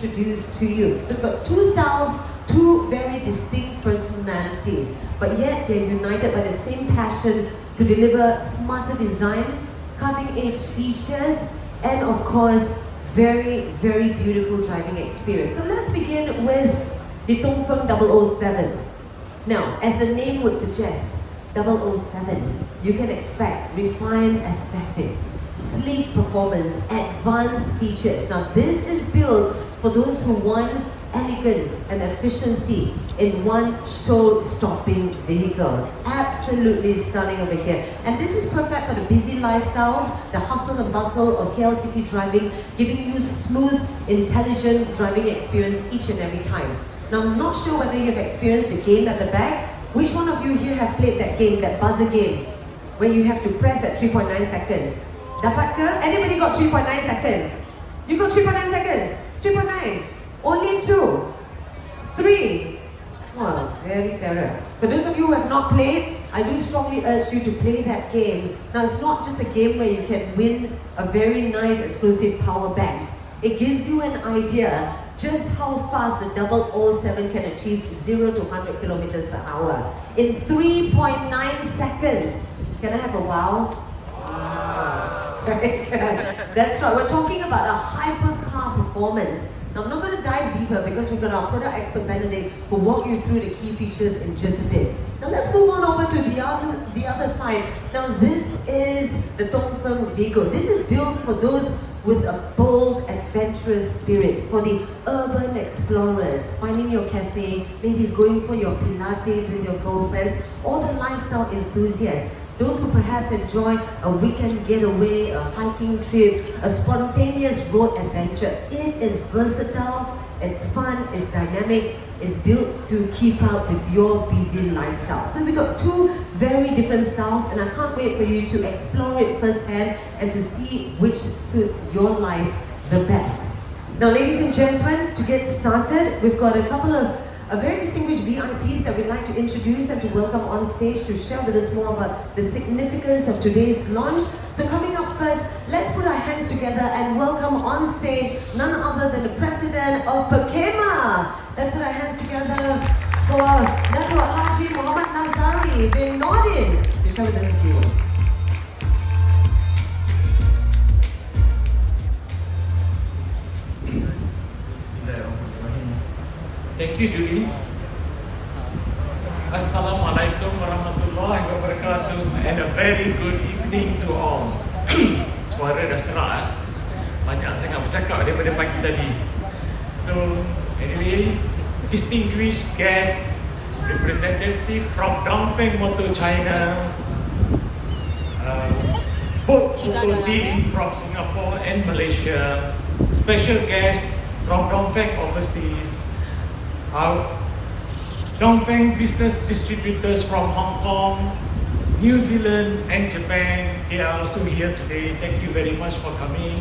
introduce to you. So we've got two styles, two very distinct personalities, but yet they're united by the same passion to deliver smarter design, cutting-edge features, and of course, very, very beautiful driving experience. So let's begin with the Dongfeng 007. Now, as the name would suggest, 007, you can expect refined aesthetics, sleek performance, advanced features. Now, this is built for those who want elegance and efficiency in one show-stopping vehicle. Absolutely stunning over here. And this is perfect for the busy lifestyles, the hustle and bustle of KL city driving, giving you smooth, intelligent driving experience each and every time. Now, I'm not sure whether you've experienced the game at the back. Which one of you here have played that game, that buzzer game, where you have to press at 3.9 seconds? Dapat ke? Anybody got 3.9 seconds? You got 3.9 seconds? 3.9? Only 2? 3? Wow, very terror. For those of you who have not played, I do strongly urge you to play that game. Now, it's not just a game where you can win a very nice exclusive power bank. It gives you an idea just how fast the 007 can achieve 0 to 100 kilometers per hour in 3.9 seconds. Can I have a wow? Wow. Very good. That's right. We're talking about a hypercar performance. Now, I'm not going to dive deeper because we've got our product expert Benedict who will walk you through the key features in just a bit. Now, let's move on over to the other side. Now, this is the Dongfeng Vigo. This is built for those with a bold, adventurous spirits, for the urban explorers, finding your cafe, maybe going for your Pilates with your girlfriends, or the lifestyle enthusiasts, those who perhaps enjoy a weekend getaway, a hiking trip, a spontaneous road adventure. It is versatile, it's fun, it's dynamic, it's built to keep up with your busy lifestyle. So we've got two very different styles, and I can't wait for you to explore it firsthand and to see which suits your life the best. Now, ladies and gentlemen, to get started, we've got a couple of very distinguished VIPs that we'd like to introduce and to welcome on stage to share with us more about the significance of today's launch. So coming up first, let's put our hands together and welcome on stage none other than the president of PERKEMA. Let's put our hands together for Dato' Haji Muhammad Nazari bin Nordin to share with us a few. Thank you, Julie. Assalamualaikum warahmatullahi wabarakatuh, and a very good evening to all. Suara dah serak, banyak sangat bercakap daripada pagi tadi. So, anyways, distinguished guest, representative from Dongfeng Motor China, both team from Singapore and Malaysia, special guest from Dongfeng overseas, our Dongfeng business distributors from Hong Kong, New Zealand and Japan, they are also here today. Thank you very much for coming.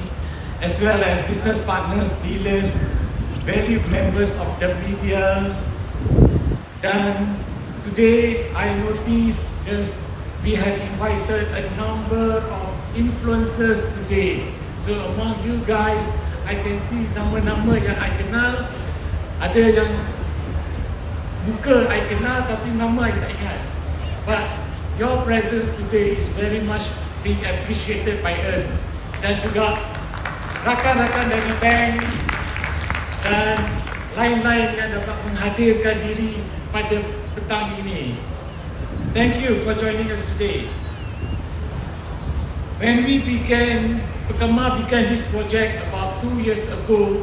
As well as business partners, dealers, valued members of the media. Then today I noticed we have invited a number of influencers today. So among you guys, I can see nama-nama yang I kenal, ada yang muka I kenal tapi nama I tak ingat. But your presence today is very much being appreciated by us. Dan juga rakan-rakan dari bank dan lain-lain yang dapat menghadirkan diri pada petang ini. Thank you for joining us today. When PERKEMA began this project about 2 years ago,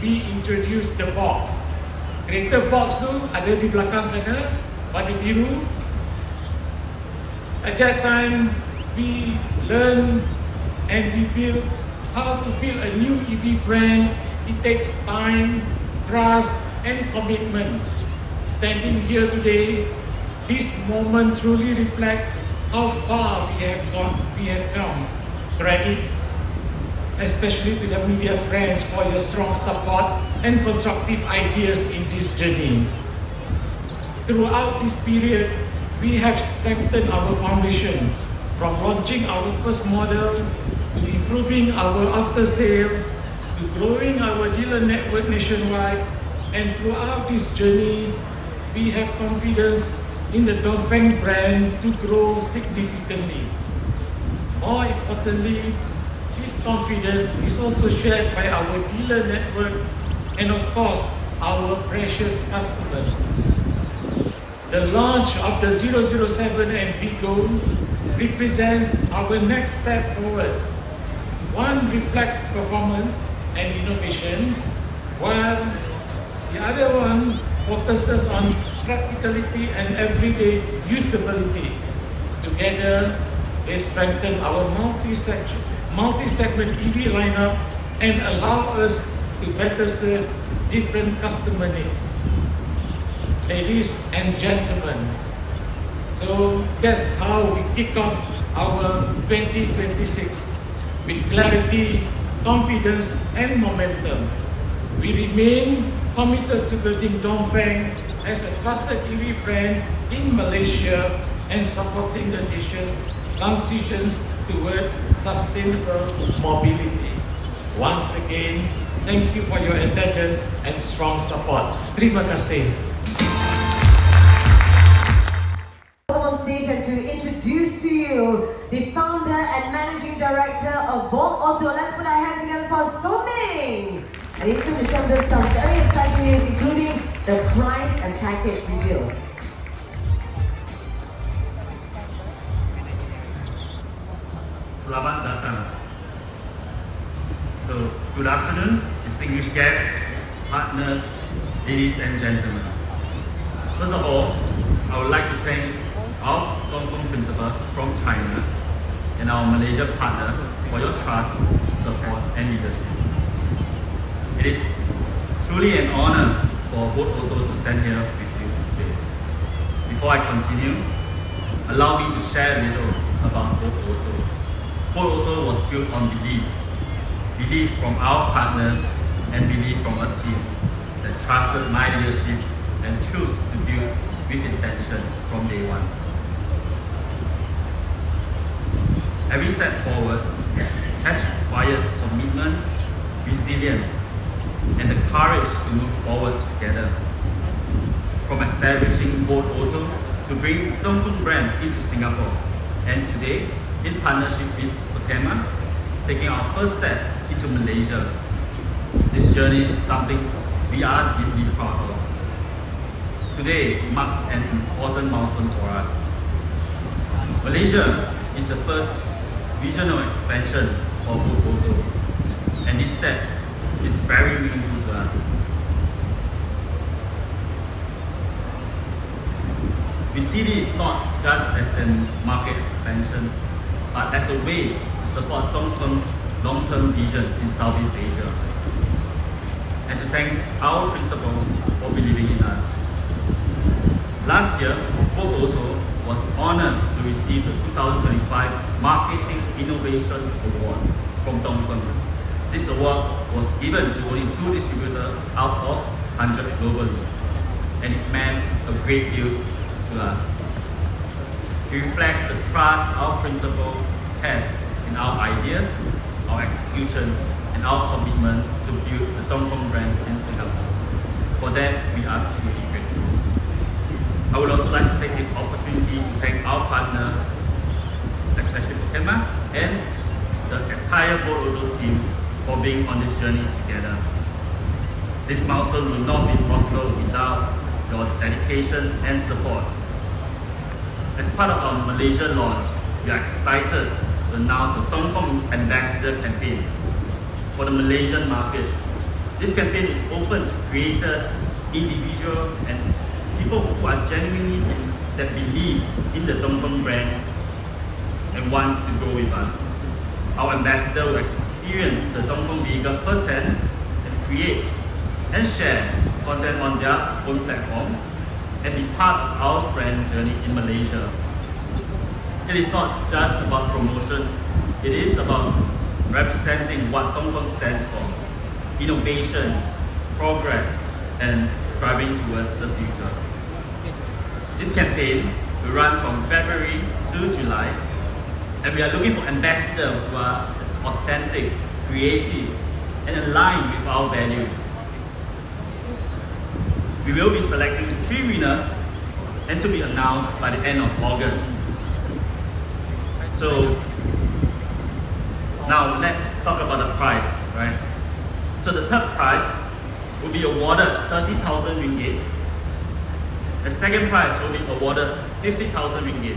we introduced the box. Kereta box tu ada di belakang sana, warna biru. At that time, we learned and we built how to build a new EV brand. It takes time, trust, and commitment. Standing here today, this moment truly reflects how far we have come. Credit especially to the media friends for your strong support and constructive ideas in this journey. Throughout this period, we have strengthened our foundation, from launching our first model, to improving our after sales, to growing our dealer network nationwide, and throughout this journey, we have confidence in the Dongfeng brand to grow significantly. More importantly, this confidence is also shared by our dealer network and of course, our precious customers. The launch of the 007 and Vigo represents our next step forward. One reflects performance and innovation, while the other one focuses on practicality and everyday usability. Together, they strengthen our multi-segment EV lineup and allow us to better serve different customer needs. Ladies and gentlemen, so that's how we kick off our 2026 with clarity, confidence, and momentum. We remain committed to building Dongfeng as a trusted EV brand in Malaysia and supporting the nation's transitions toward sustainable mobility. Once again, thank you for your attendance and strong support. Terima kasih. On stage and to introduce to you the founder and managing director of Volt Auto. Let's put our hands together for Storming. And he's going to share us some very exciting news, including the price and package reveal. Selamat datang. So, good afternoon, distinguished guests, partners, ladies and gentlemen. First of all, I would like to thank our Dongfeng principal from China and our Malaysia partner for your trust, support, and leadership. It is truly an honor for Volt Auto to stand here with you today. Before I continue, allow me to share a little about Volt Auto. Volt Auto was built on belief from our partners and belief from a team that trusted my leadership and chose to build with intention from day one. Every step forward has required commitment, resilience, and the courage to move forward together. From establishing Volt Auto to bring Dongfeng brand into Singapore, and today, in partnership with Otema, taking our first step into Malaysia. This journey is something we are deeply proud of. Today marks an important milestone for us. Malaysia is the first regional expansion of Volt Auto, and this step is very meaningful to us. We see this not just as a market expansion, but as a way to support Dongfeng's long-term vision in Southeast Asia, and to thank our principal for believing in us. Last year, Volt Auto was honored to receive the 2025 Marketing Innovation Award from Dongfeng. This award was given to only 2 distributors out of 100 globally, and it meant a great deal to us. It reflects the trust our principal has in our ideas, our execution, and our commitment to build the Dongfeng brand in Singapore. For that, we are truly grateful. I would also like to take this opportunity to thank our partner, especially Otema, and the entire Volt Auto team for being on this journey together. This milestone will not be possible without your dedication and support. As part of our Malaysia launch, we are excited to announce a Dongfeng Ambassador campaign for the Malaysian market. This campaign is open to creators, individuals, and people who are genuinely that believe in the Dongfeng brand and wants to go with us. Our ambassador will experience the Dongfeng vehicle firsthand and create and share content on their own platform and be part of our brand journey in Malaysia. It is not just about promotion, it is about representing what Dongfeng stands for: innovation, progress, and driving towards the future. This campaign will run from February to July, and we are looking for ambassadors who are authentic, creative, and aligned with our values. We will be selecting 3 winners and to be announced by the end of August. So now let's talk about the prize, right? So the third prize will be awarded 30,000 ringgit. The second prize will be awarded 50,000 ringgit.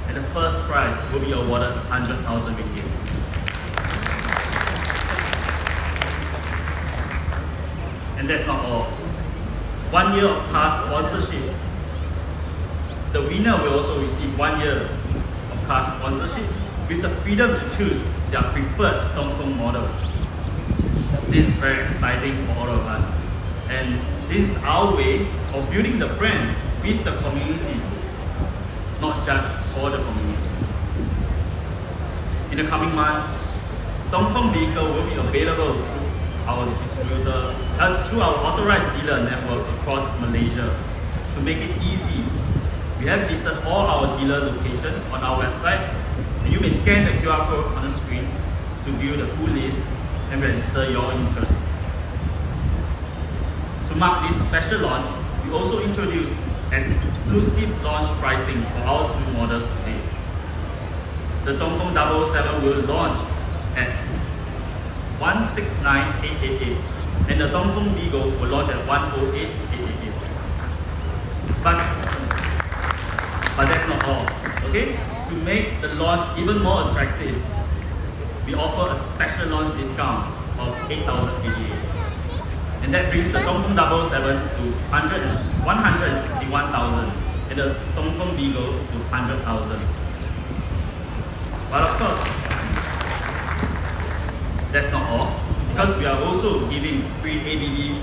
And the first prize will be awarded 100,000 ringgit. And that's not all. 1 year of car sponsorship. The winner will also receive 1 year of car sponsorship with the freedom to choose their preferred Dongfeng model. This is very exciting for all of us. And this is our way of building the brand with the community, not just for the community. In the coming months, Dongfeng vehicle will be available through our distributor, through our authorized dealer network across Malaysia. To make it easy, we have listed all our dealer locations on our website, and you may scan the QR code on the screen to view the full list and register your interest. To mark this special launch, we also introduced exclusive launch pricing for our 2 models today. The Dongfeng 777 will launch at 169,888, and the Dongfeng Vigo will launch at 108,888. But that's not all, okay? To make the launch even more attractive, we offer a special launch discount of 8,088. And that brings the Dongfeng 777 to 161,000 and the Dongfeng Vigo to 100,000. But of course, that's not all, because we are also giving free ABB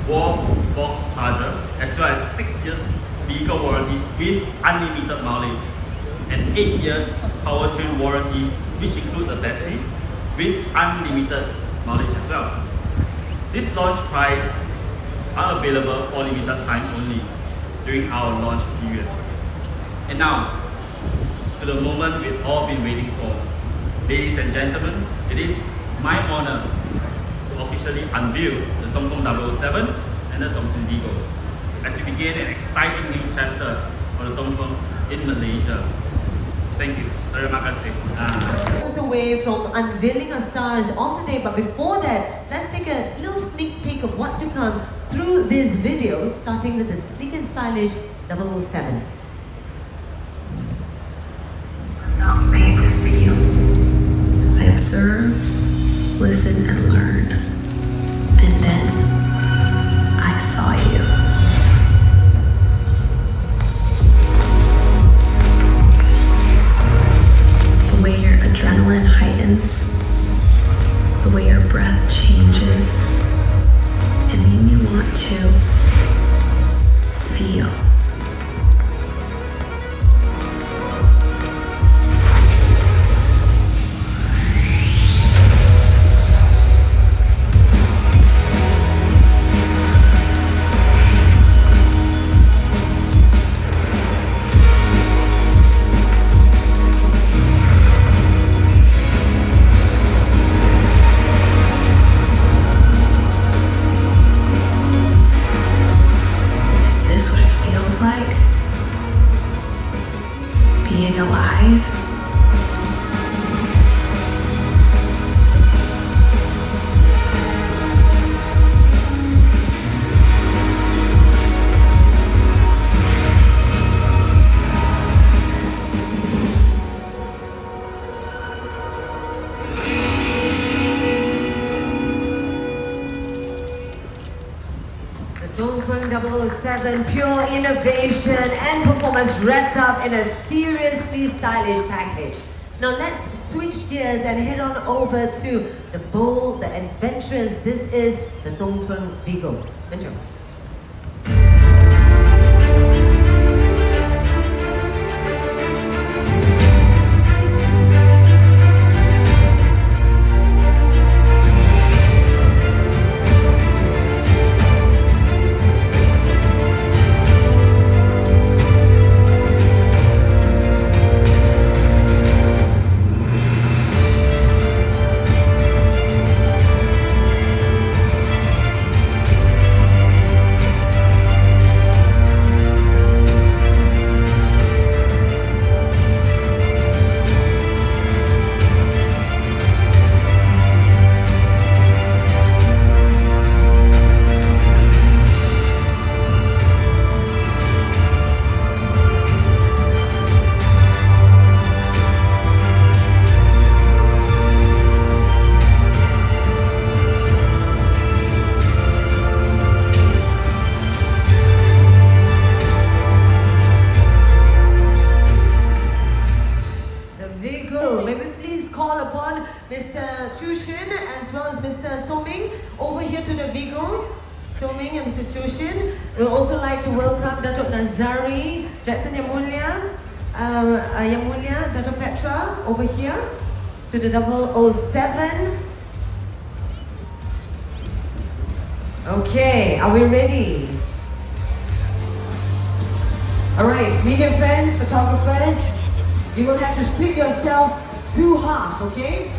wall box charger as well as 6 years vehicle warranty with unlimited mileage and 8 years powertrain warranty, which includes the battery with unlimited mileage as well. This launch price are available for limited time only during our launch period. And now, to the moment we've all been waiting for. Ladies and gentlemen, it is my honor to officially unveil the Dongfeng 777 and the Dongfeng Vigo as we begin an exciting new chapter for the Dongfeng in Malaysia. Thank you. Terima kasih. Away from unveiling our stars of the day, but before that, let's take a little sneak peek of what's to come through this video, starting with the sleek and stylish 007. Not made to feel. I observe, listen, and learn. And then I saw you. The way your adrenaline heightens, the way your breath changes, it made me want to feel. Being alive. Dongfeng 007, pure innovation and performance wrapped up in a seriously stylish package. Now let's switch gears and head on over to the bold, the adventurous. This is the Dongfeng Vigo. Enjoy. Ming and Mr. Choshin. We'd also like to welcome Datuk Nazari, Jackson Yang Mulia, Datuk Petra over here to the 007. Okay, are we ready? Alright, media friends, photographers, you will have to split yourself two halves, okay?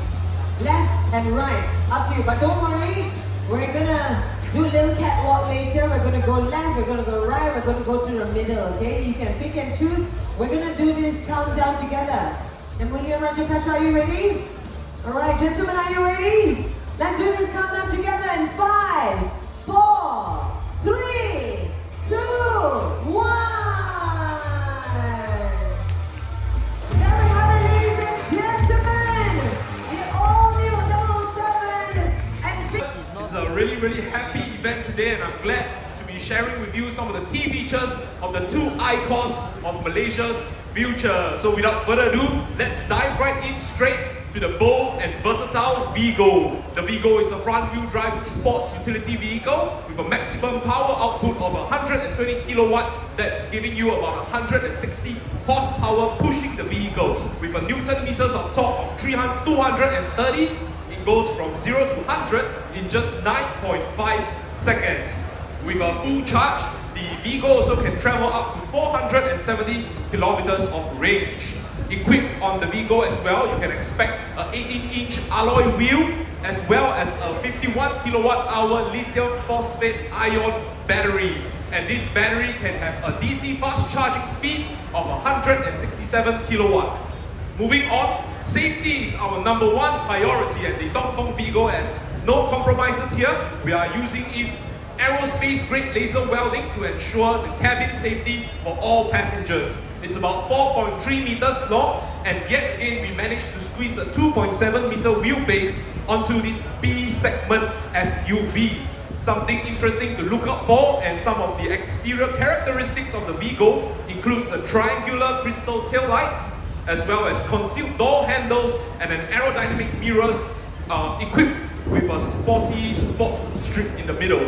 Left and right, up to you. But don't worry, we're gonna do a little catwalk later. We're gonna go left, we're gonna go right, we're gonna go to the middle, okay? You can pick and choose. We're gonna do this countdown together. Emulia, Raja Petra, are you ready? Alright, gentlemen, are you ready? Let's do this countdown together in 5, 4, 3, 2, 1. It's a really happy event today, and I'm glad to be sharing with you some of the key features of the two icons of Malaysia's future. So without further ado, let's dive right in straight to the bold and versatile Vigo. The Vigo is a front-wheel drive sports utility vehicle with a maximum power output of 120 kilowatt that's giving you about 160 horsepower pushing the vehicle. With a Newton meters of torque of 230, it goes from 0 to 100 in just 9.5 seconds. With a full charge, the Vigo also can travel up to 470 kilometers of range. Equipped on the Vigo as well, you can expect an 18-inch alloy wheel as well as a 51 kilowatt-hour lithium phosphate ion battery. And this battery can have a DC fast charging speed of 167 kilowatts. Moving on, safety is our #1 priority, and the Dongfeng Vigo has no compromises here. We are using aerospace-grade laser welding to ensure the cabin safety for all passengers. It's about 4.3 meters long, and yet again we managed to squeeze a 2.7 meter wheelbase onto this B segment SUV. Something interesting to look out for, and some of the exterior characteristics of the Vigo includes a triangular crystal tail lights, as well as concealed door handles and an aerodynamic mirrors equipped with a sporty sports strip in the middle.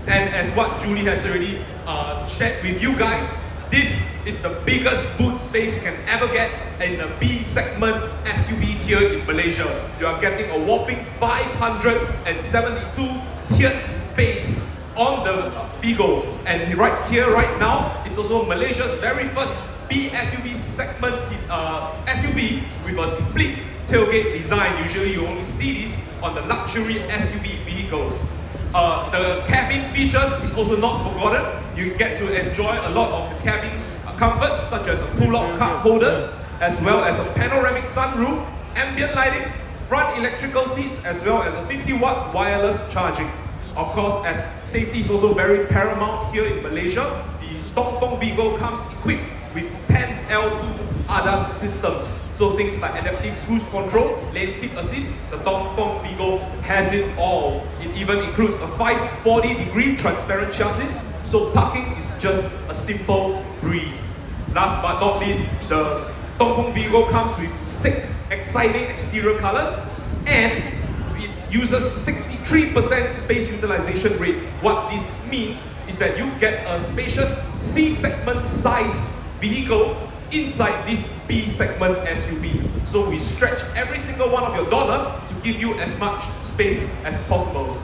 And as what Julie has already shared with you guys, this is the biggest boot space you can ever get in a B segment SUV here in Malaysia. You are getting a whopping 572 tiered space on the Vigo. And right here, right now, it's also Malaysia's very first B SUV segment SUV with a split tailgate design. Usually you only see this on the luxury SUV vehicles. The cabin features is also not forgotten. You get to enjoy a lot of the cabin comforts, such as pull-out cup holders, as well as a panoramic sunroof, ambient lighting, front electrical seats, as well as a 50-watt wireless charging. Of course, as safety is also very paramount here in Malaysia, the Dongfeng Vigo comes equipped with 10 L2 ADAS systems. So things like adaptive cruise control, lane keep assist, the Dongfeng Vigo has it all. It even includes a 540-degree transparent chassis, so parking is just a simple breeze. Last but not least, the Dongfeng Vigo comes with 6 exciting exterior colors, and it uses 63% space utilization rate. What this means is that you get a spacious C-segment size vehicle inside this B segment SUV. So we stretch every single one of your dollar to give you as much space as possible.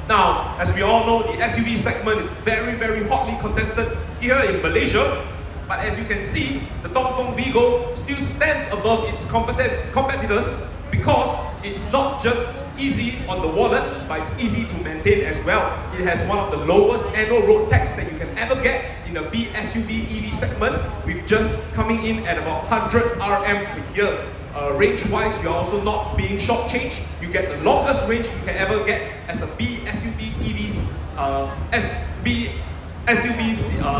Now, as we all know, the SUV segment is very hotly contested here in Malaysia. But as you can see, the Dongfeng Vigo still stands above its competitors because it's not just easy on the wallet, but it's easy to maintain as well. It has one of the lowest annual road tax that you can ever get in a B SUV EV segment, with just coming in at about 100 RM per year. Range-wise, you're also not being shortchanged. You get the longest range you can ever get as a B SUV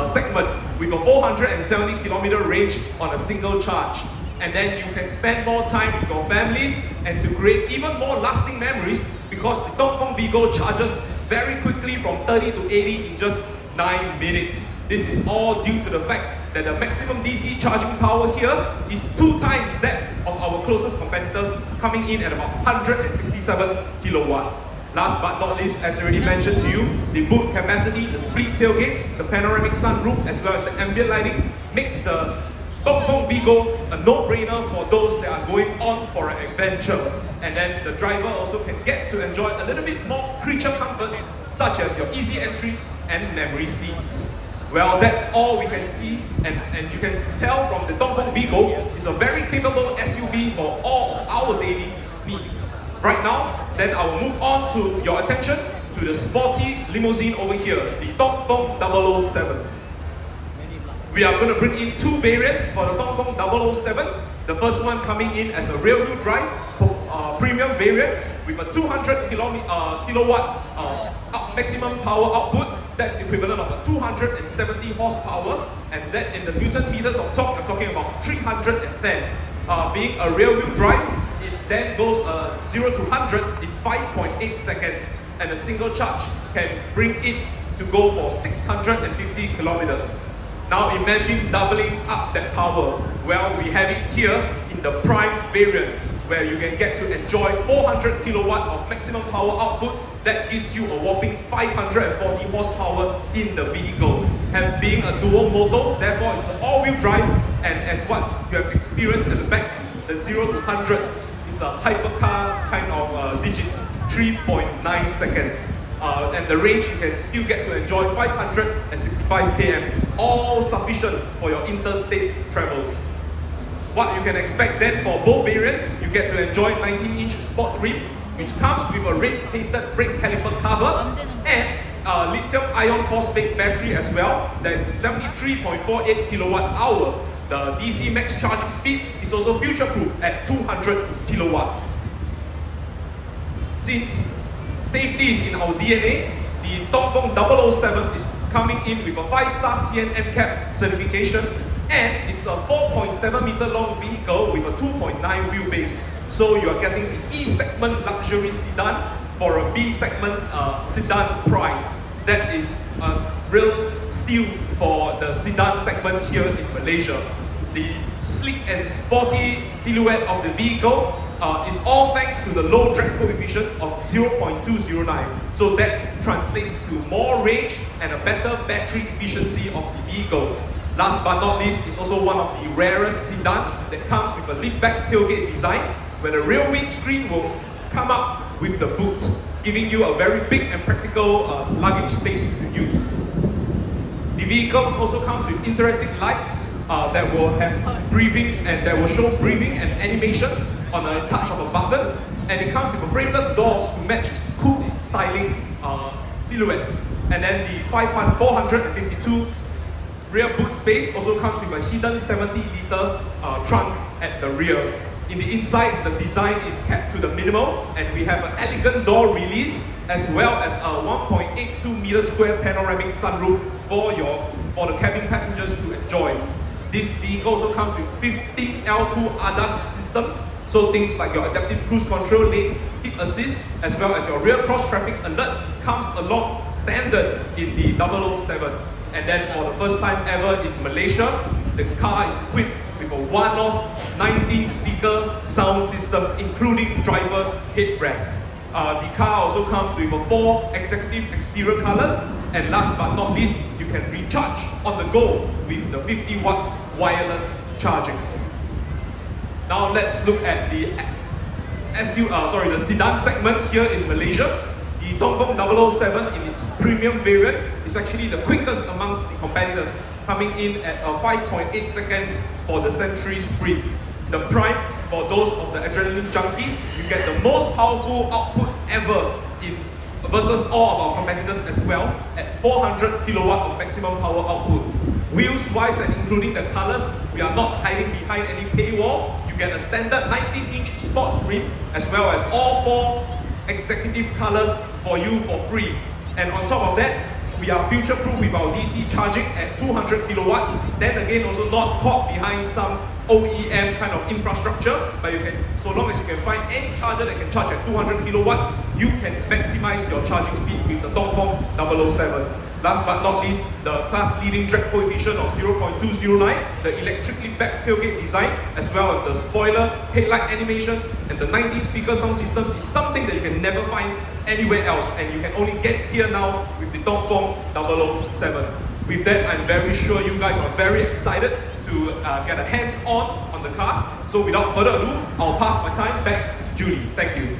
segment, with a 470 kilometer range on a single charge. And then you can spend more time with your families and to create even more lasting memories, because the Dongfeng Vigo charges very quickly from 30 to 80 in just 9 minutes. This is all due to the fact that the maximum DC charging power here is 2 times that of our closest competitors, coming in at about 167 kilowatt. Last but not least, as already mentioned to you, the boot capacity, the split tailgate, the panoramic sunroof, as well as the ambient lighting makes the Dongfeng Vigo a no-brainer for those that are going on for an adventure. And then the driver also can get to enjoy a little bit more creature comforts, such as your easy entry and memory seats. Well, that's all we can see, and you can tell from the Dongfeng Vigo, it's a very capable SUV for all of our daily needs. Right now, then I will move on to your attention to the sporty limousine over here, the Dongfeng 007. We are going to bring in two variants for the Dongfeng 007. The first one coming in as a rear-wheel drive premium variant with a 200 kilowatt maximum power output. That's equivalent of a 270 horsepower, and that in the Newton meters of torque, I'm talking about 310. Being a rear-wheel drive, it then goes 0 to 100 in 5.8 seconds, and a single charge can bring it to go for 650 kilometers. Now imagine doubling up that power. Well, we have it here in the Prime variant, where you can get to enjoy 400 kilowatt of maximum power output. That gives you a whopping 540 horsepower in the vehicle. And being a dual motor, therefore it's an all-wheel drive, and as what you have experienced at the back, the 0 to 100 is a hypercar kind of digits, 3.9 seconds. And the range you can still get to enjoy 565 km, all sufficient for your interstate travels. What you can expect then for both variants, you get to enjoy 19-inch sport rim, which comes with a red painted brake caliper cover and a lithium-ion phosphate battery as well. That is 73.48 kilowatt hour. The DC max charging speed is also future-proof at 200 kilowatts. Since safety is in our DNA, the Dongfeng 007 is coming in with a 5-star CNN NCAP certification, and it's a 4.7 meter long vehicle with a 2.9 wheelbase. So you are getting the E-segment luxury sedan for a B-segment sedan price. That is a real steal for the sedan segment here in Malaysia. The sleek and sporty silhouette of the vehicle is all thanks to the low drag coefficient of 0.209. So that translates to more range and a better battery efficiency of the vehicle. Last but not least, it's also one of the rarest sedan that comes with a liftback tailgate design, where the rear windscreen will come up with the boot, giving you a very big and practical luggage space to use. The vehicle also comes with interactive lights that will have breathing, and that will show breathing and animations on a touch of a button, and it comes with a frameless doors to match its cool styling silhouette. And then the 452 rear boot space also comes with a hidden 70-liter trunk at the rear. In the inside, the design is kept to the minimal, and we have an elegant door release as well as a 1.82 meter square panoramic sunroof for the cabin passengers to enjoy. This vehicle also comes with 15 L2 ADAS systems, so things like your adaptive cruise control, lane keep assist, as well as your rear cross traffic alert comes along standard in the 007. And then for the first time ever in Malaysia, the car is equipped with a one-off 19-speaker sound system, including driver headrest. The car also comes with 4 executive exterior colors, and last but not least, you can recharge on the go with the 50-watt wireless charging. Now let's look at the sedan segment here in Malaysia. The Dongfeng 007 in its premium variant is actually the quickest amongst the competitors, coming in at 5.8 seconds for the Century Sprint. The Prime, for those of the adrenaline junkie, you get the most powerful output ever versus all of our competitors as well, at 400 kilowatt of maximum power output. Wheels wise and including the colors, we are not hiding behind any paywall. You get a standard 19-inch sports rim as well as all 4 executive colors for you for free. And on top of that, we are future-proof with our DC charging at 200 kilowatt. Then again, also not caught behind some OEM kind of infrastructure, but you can, so long as you can find any charger that can charge at 200 kilowatt, you can maximize your charging speed with the Dongfeng 007. Last but not least, the class-leading drag coefficient of 0.209, the electric liftback tailgate design, as well as the spoiler, headlight animations, and the 19-speaker sound system is something that you can never find anywhere else, and you can only get here now with the Dongfeng 007. With that, I'm very sure you guys are very excited to get a hands-on the cars. So without further ado, I'll pass my time back to Julie. Thank you.